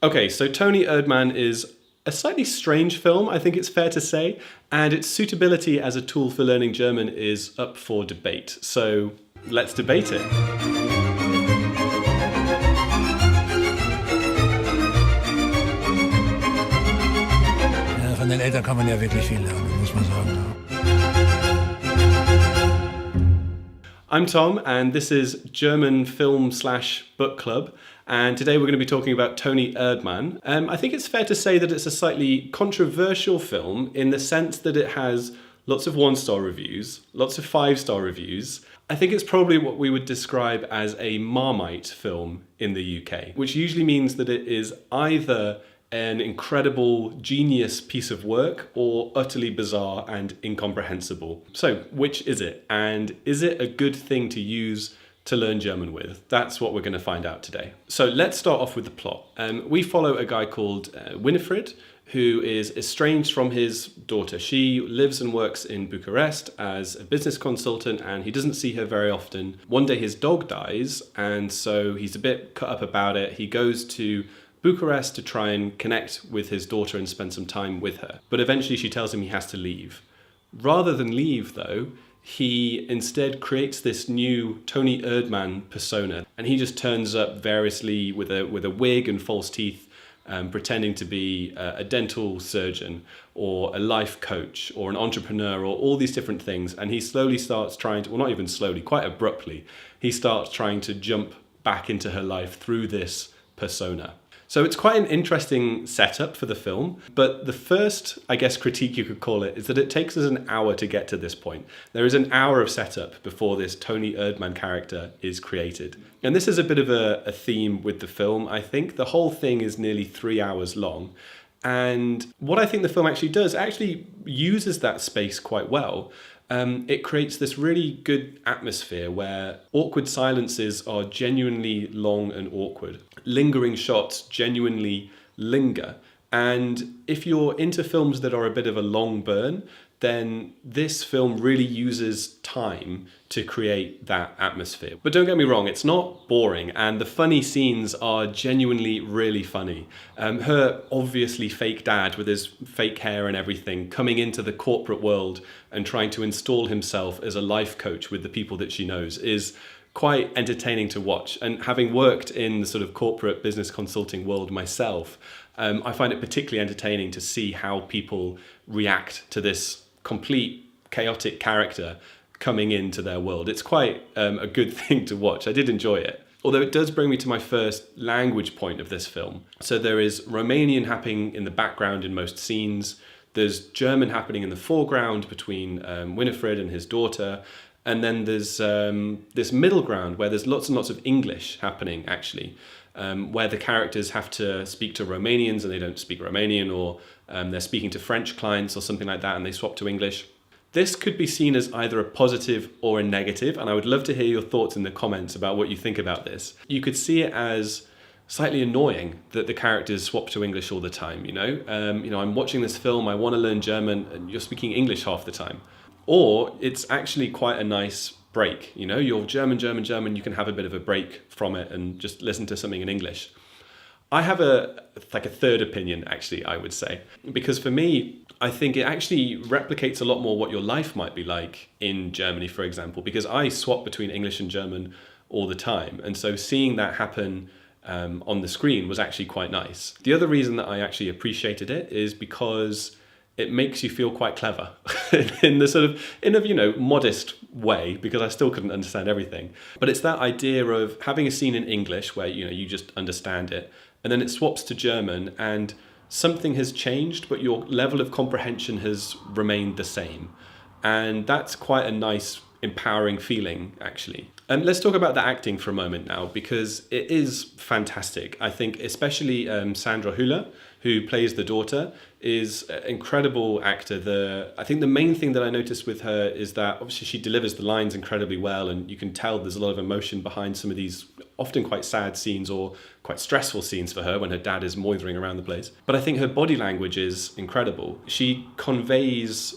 Okay, so Toni Erdmann is a slightly strange film, I think it's fair to say, and its suitability as a tool for learning German is up for debate. So let's debate it. Ja, von den Eltern kann man ja wirklich viel lernen, muss man sagen. I'm Tom, and this is German Film/Book Club. And today we're going to be talking about Toni Erdmann. I think it's fair to say that it's a slightly controversial film in the sense that it has lots of 1-star reviews, lots of 5-star reviews. I think it's probably what we would describe as a Marmite film in the UK, which usually means that it is either an incredible, genius piece of work or utterly bizarre and incomprehensible. So, which is it? And is it a good thing to use to learn German with? That's what we're going to find out today. So let's start off with the plot. We follow a guy called Winifred, who is estranged from his daughter. She lives and works in Bucharest as a business consultant, and he doesn't see her very often. One day his dog dies, and so he's a bit cut up about it. He goes to Bucharest to try and connect with his daughter and spend some time with her. But eventually she tells him he has to leave. Rather than leave, though, he instead creates this new Toni Erdmann persona, and he just turns up variously with a wig and false teeth, pretending to be a dental surgeon or a life coach or an entrepreneur or all these different things. And he slowly starts trying to, well, not even slowly, quite abruptly, he starts trying to jump back into her life through this persona. So it's quite an interesting setup for the film, but the first, I guess, critique you could call it is that it takes us an hour to get to this point. There is an hour of setup before this Toni Erdmann character is created. And this is a bit of a theme with the film, I think. The whole thing is nearly 3 hours long. And what I think the film actually does, actually uses that space quite well. It creates this really good atmosphere where awkward silences are genuinely long and awkward. Lingering shots genuinely linger. And if you're into films that are a bit of a long burn, then this film really uses time to create that atmosphere. But don't get me wrong, it's not boring, and the funny scenes are genuinely really funny. Her obviously fake dad with his fake hair and everything coming into the corporate world and trying to install himself as a life coach with the people that she knows is quite entertaining to watch. And having worked in the sort of corporate business consulting world myself, I find it particularly entertaining to see how people react to this complete chaotic character coming into their world. It's quite a good thing to watch. I did enjoy it. Although it does bring me to my first language point of this film. So there is Romanian happening in the background in most scenes. There's German happening in the foreground between Winifred and his daughter. And then there's this middle ground where there's lots and lots of English happening, actually, where the characters have to speak to Romanians and they don't speak Romanian, or they're speaking to French clients or something like that and they swap to English. This could be seen as either a positive or a negative, and I would love to hear your thoughts in the comments about what you think about this. You could see it as slightly annoying that the characters swap to English all the time, I'm watching this film, I want to learn German, and you're speaking English half the time. Or it's actually quite a nice break, you're German, you can have a bit of a break from it and just listen to something in English. I have a third opinion, actually, I would say, because for me, I think it actually replicates a lot more what your life might be like in Germany, for example, because I swap between English and German all the time. And so seeing that happen on the screen was actually quite nice. The other reason that I actually appreciated it is because it makes you feel quite clever in a modest way, because I still couldn't understand everything. But it's that idea of having a scene in English where, you just understand it, and then it swaps to German and something has changed, but your level of comprehension has remained the same. And that's quite a nice, empowering feeling, actually. And let's talk about the acting for a moment now, because it is fantastic. I think especially Sandra Hüller, who plays the daughter, is an incredible actor. I think the main thing that I noticed with her is that obviously she delivers the lines incredibly well, and you can tell there's a lot of emotion behind some of these often quite sad scenes or quite stressful scenes for her when her dad is moithering around the place. But I think her body language is incredible. She conveys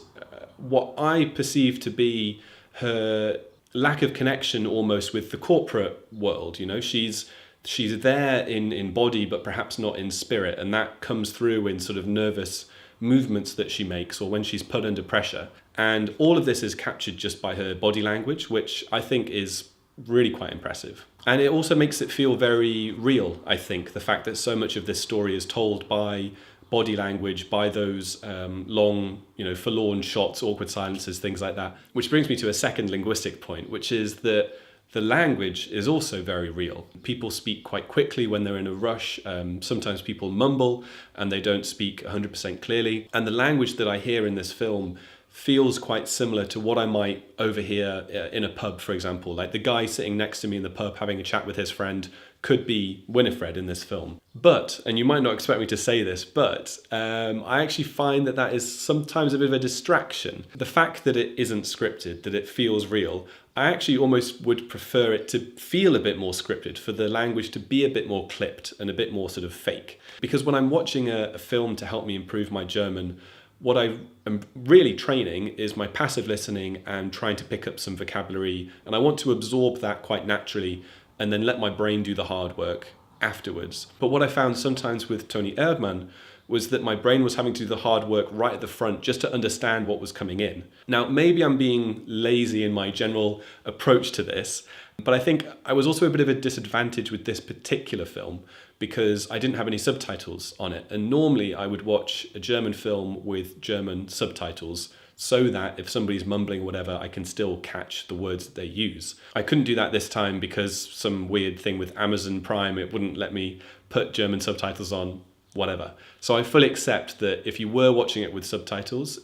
what I perceive to be her lack of connection almost with the corporate world. She's She's there in body, but perhaps not in spirit. And that comes through in sort of nervous movements that she makes or when she's put under pressure. And all of this is captured just by her body language, which I think is really quite impressive. And it also makes it feel very real, I think, the fact that so much of this story is told by body language, by those long, forlorn shots, awkward silences, things like that. Which brings me to a second linguistic point, which is that the language is also very real. People speak quite quickly when they're in a rush. Sometimes people mumble and they don't speak 100% clearly. And the language that I hear in this film feels quite similar to what I might overhear in a pub, for example. Like the guy sitting next to me in the pub having a chat with his friend could be Winifred in this film. But, and you might not expect me to say this, but I actually find that is sometimes a bit of a distraction. The fact that it isn't scripted, that it feels real, I actually almost would prefer it to feel a bit more scripted, for the language to be a bit more clipped and a bit more sort of fake. Because when I'm watching a film to help me improve my German, what I am really training is my passive listening and trying to pick up some vocabulary. And I want to absorb that quite naturally and then let my brain do the hard work afterwards. But what I found sometimes with Toni Erdmann was that my brain was having to do the hard work right at the front just to understand what was coming in. Now, maybe I'm being lazy in my general approach to this, but I think I was also a bit of a disadvantage with this particular film because I didn't have any subtitles on it. And normally I would watch a German film with German subtitles so that if somebody's mumbling or whatever, I can still catch the words that they use. I couldn't do that this time because some weird thing with Amazon Prime, it wouldn't let me put German subtitles on, whatever. So I fully accept that if you were watching it with subtitles,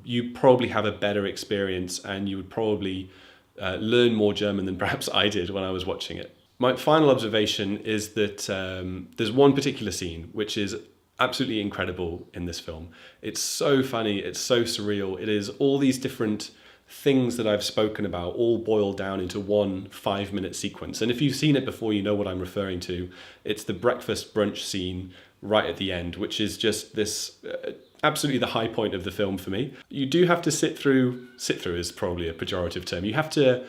you probably have a better experience and you would probably learn more German than perhaps I did when I was watching it. My final observation is that there's one particular scene which is absolutely incredible in this film. It's so funny, it's so surreal. It is all these different things that I've spoken about all boiled down into one 5-minute sequence. And if you've seen it before, you know what I'm referring to. It's the breakfast brunch scene right at the end, which is just this absolutely the high point of the film for me. You do have to sit through is probably a pejorative term. You have to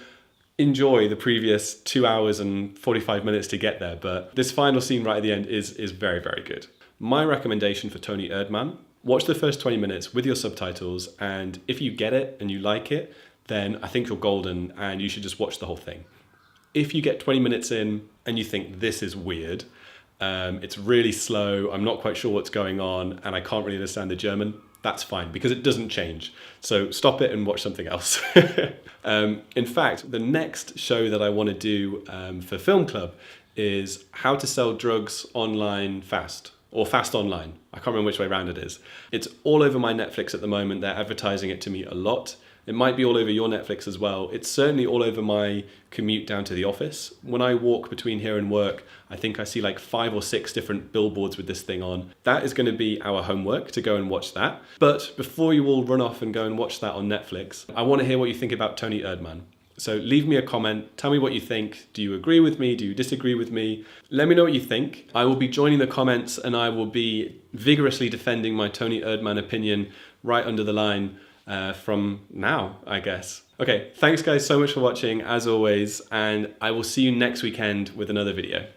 enjoy the previous 2 hours and 45 minutes to get there, but this final scene right at the end is very, very good. My recommendation for Toni Erdmann, watch the first 20 minutes with your subtitles, and if you get it and you like it, then I think you're golden and you should just watch the whole thing. If you get 20 minutes in and you think this is weird, it's really slow, I'm not quite sure what's going on, and I can't really understand the German, that's fine, because it doesn't change. So stop it and watch something else. In fact, the next show that I want to do for Film Club is how to sell drugs online fast, or fast online. I can't remember which way around it is. It's all over my Netflix at the moment. They're advertising it to me a lot. It might be all over your Netflix as well. It's certainly all over my commute down to the office. When I walk between here and work, I think I see like 5 or 6 different billboards with this thing on. That is going to be our homework, to go and watch that. But before you all run off and go and watch that on Netflix, I want to hear what you think about Toni Erdmann. So leave me a comment, tell me what you think. Do you agree with me? Do you disagree with me? Let me know what you think. I will be joining the comments and I will be vigorously defending my Toni Erdmann opinion right under the line from now, I guess. Okay, thanks guys so much for watching as always, and I will see you next weekend with another video.